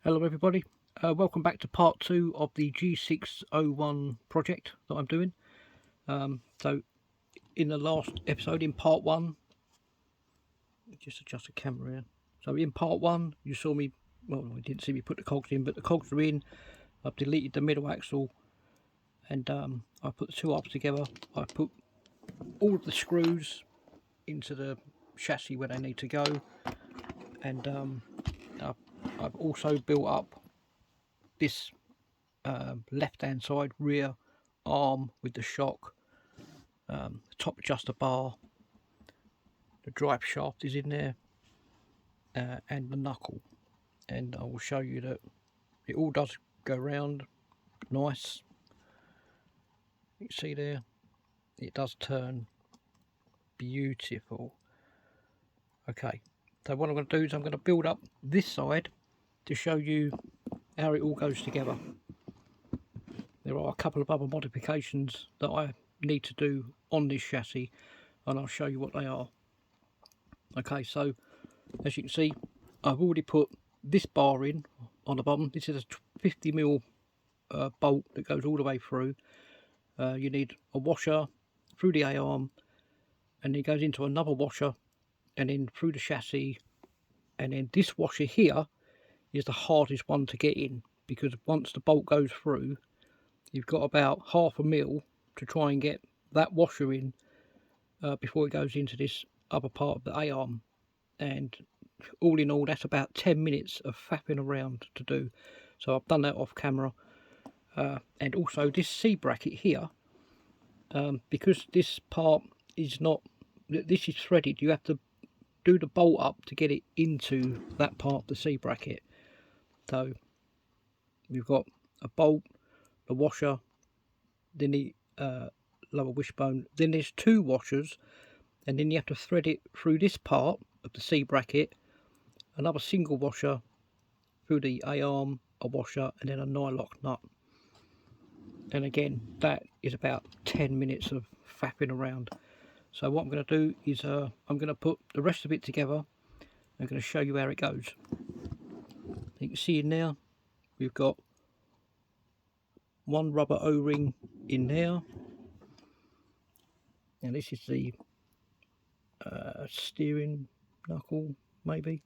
Hello everybody, welcome back to part 2 of the G6-01 project that I'm doing. So in the last episode, in part 1, just adjust the camera here. So in part 1 you saw me, well you didn't see me put the cogs in, but the cogs are in. I've deleted the middle axle and I put the two arms together. I put all of the screws into the chassis where they need to go, and I've also built up this left hand side rear arm with the shock, top adjuster bar, the drive shaft is in there, and the knuckle. And I will show you that it all does go round nice. You can see there it does turn beautiful. Okay, so what I'm going to do is I'm going to build up this side to show you how it all goes together. There are a couple of other modifications that I need to do on this chassis, and I'll show you what they are. Okay, so as you can see, I've already put this bar in on the bottom. This is a 50mm bolt that goes all the way through. You need a washer through the A-arm, and it goes into another washer, and then through the chassis, and then this washer here is the hardest one to get in, because once the bolt goes through, you've got about 1/2 mil to try and get that washer in before it goes into this other part of the A-arm. And all in all, that's about 10 minutes of faffing around to do. So I've done that off camera. And also this C bracket here, because this part is not, this is threaded, you have to do the bolt up to get it into that part of the C bracket. So you've got a bolt, the washer, then the lower wishbone, then there's 2 washers, and then you have to thread it through this part of the C bracket, another single washer through the A-arm, a washer, and then a nylock nut. And again, that is about 10 minutes of faffing around. So what I'm going to do is I'm going to put the rest of it together. I'm going to show you how it goes. You can see in there we've got one rubber O-ring in there, and this is the steering knuckle maybe.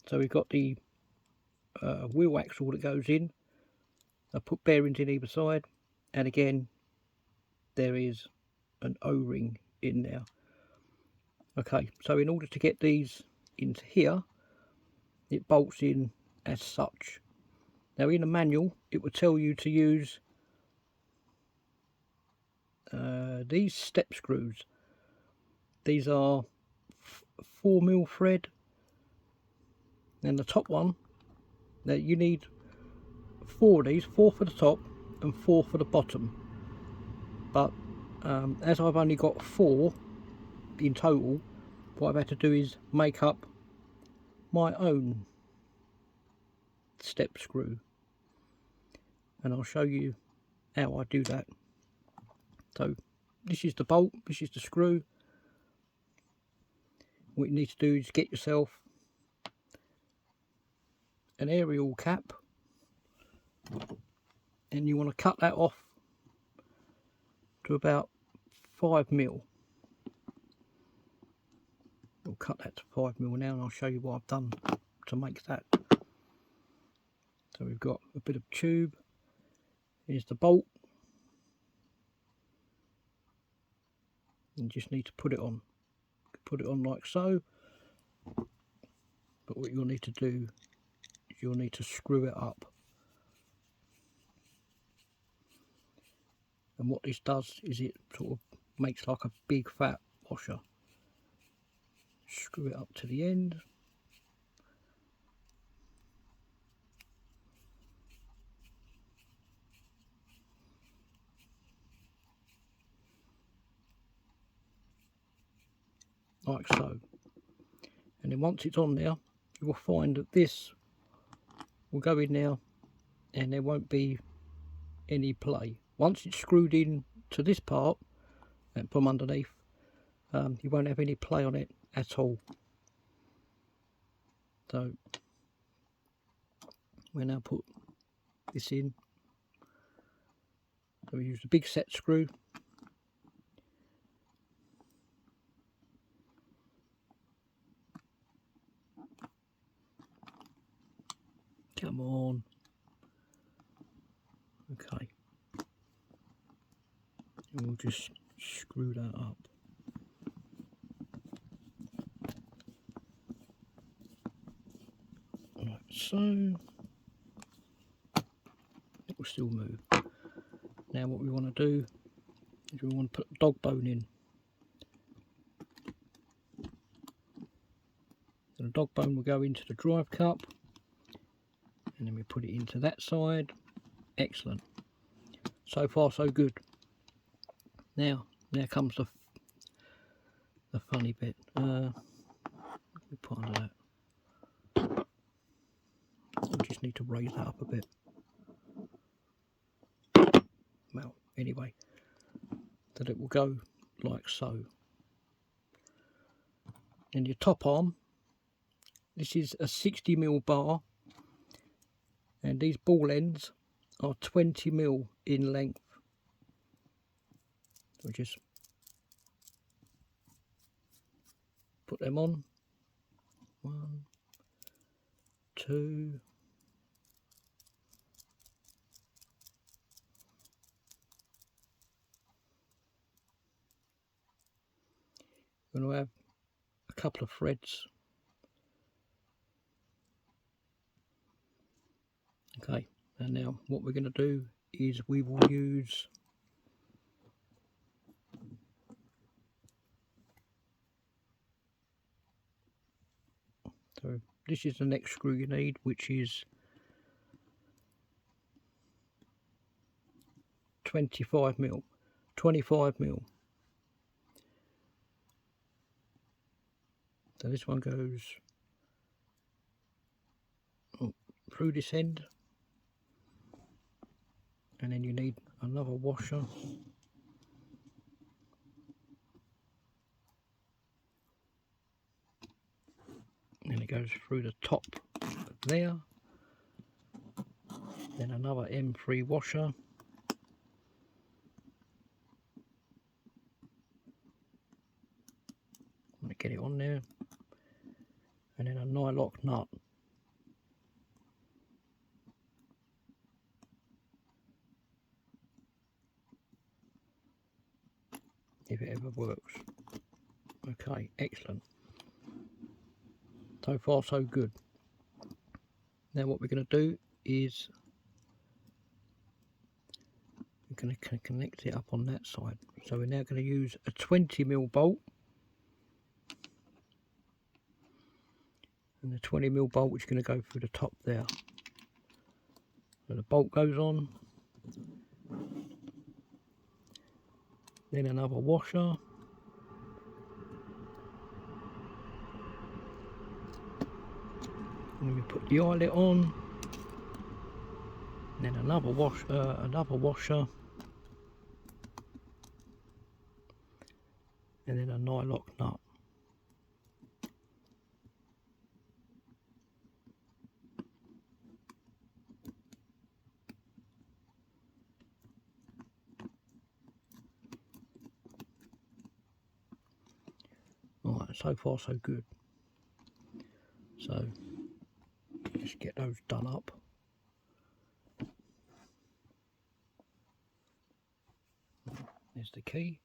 So we've got the wheel axle that goes in. I put bearings in either side, and again there is an O-ring in there. Okay, so in order to get these into here, it bolts in as such. Now in the manual it will tell you to use these step screws. These are 4mm thread, and the top one, now you need 4 of these, 4 for the top and 4 for the bottom. But as I've only got 4 in total, what I've had to do is make up my own step screw, and I'll show you how I do that. So this is the bolt, this is the screw. What you need to do is get yourself an aerial cap, and you want to cut that off to about 5mm. We'll cut that to 5mm now, and I'll show you what I've done to make that. So we've got a bit of tube. Here's the bolt. You just need to put it on. Put it on like so. But what you'll need to do is you'll need to screw it up. And what this does is it sort of makes like a big fat washer. Screw it up to the end. Like so. And then once it's on there, you will find that this will go in there and there won't be any play. Once it's screwed in to this part and from underneath, you won't have any play on it at all. So we now put this in. So we use the big set screw. Come on. Okay. And we'll just screw that up. Like so. It will still move. Now what we want to do is we want to put a dog bone in. So the dog bone will go into the drive cup, and then we put it into that side. Excellent. So far so good. Now comes the funny bit. We put under that. We just need to raise that up a bit. Well, anyway, that it will go like so. And your top arm, this is a 60mm bar, and these ball ends are 20mm in length. So just put them on. 1, 2. We're going to have a couple of threads. Okay, and now what we're going to do is we will use so this is the next screw you need, which is 25mm. So this one goes through this end, and then you need another washer. And it goes through the top there. Then another M3 washer. I'm going to get it on there. And then a nylock nut. If it ever works. Okay, excellent. So far so good. Now what we're going to do is we're going to connect it up on that side. So we're now going to use a 20mm bolt. And the 20mm bolt which is going to go through the top there. So the bolt goes on. Then another washer. And we put the eyelet on. Then another washer. And then a nylock nut. Alright, so far so good. So let's get those done up. There's the key.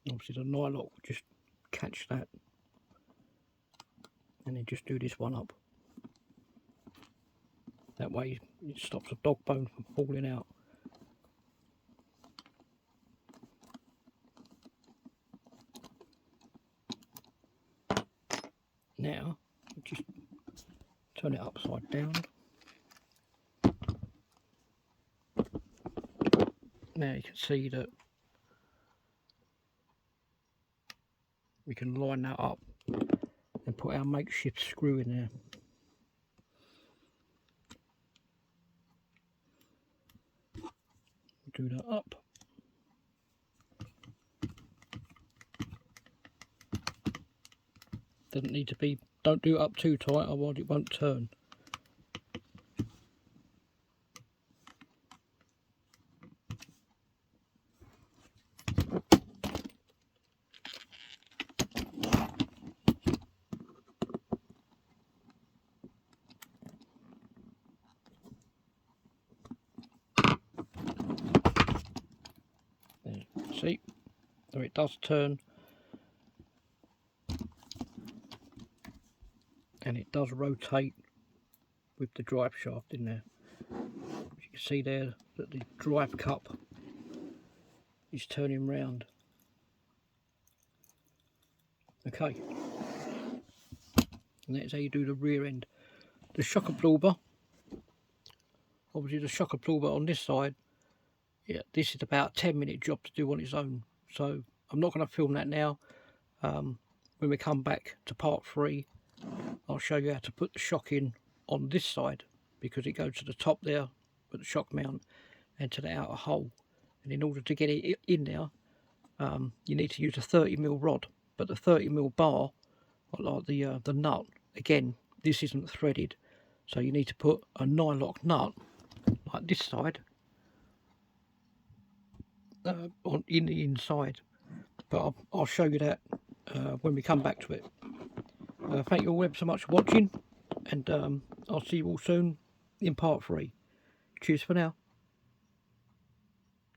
Obviously the nylock will just catch that, and then just do this one up. That way it stops the dog bone from falling out. Now just turn it upside down. Now you can see that we can line that up and put our makeshift screw in there. Do that up. Doesn't need to be, don't do it up too tight, otherwise it won't turn. There, see, so it does turn, and it does rotate with the drive shaft in there. As you can see there that the drive cup is turning round. Okay, and that's how you do the rear end. The shock absorber, obviously the shock absorber on this side, yeah, this is about a 10-minute job to do on its own, so I'm not going to film that now. When we come back to part 3, I'll show you how to put the shock in on this side, because it goes to the top there with the shock mount and to the outer hole, and in order to get it in there, you need to use a 30mm rod, but the 30mm bar, like the nut, again, this isn't threaded, so you need to put a nylock nut like this side in the inside, but I'll show you that when we come back to it. Thank you all ever so much for watching, and I'll see you all soon in part 3. Cheers for now.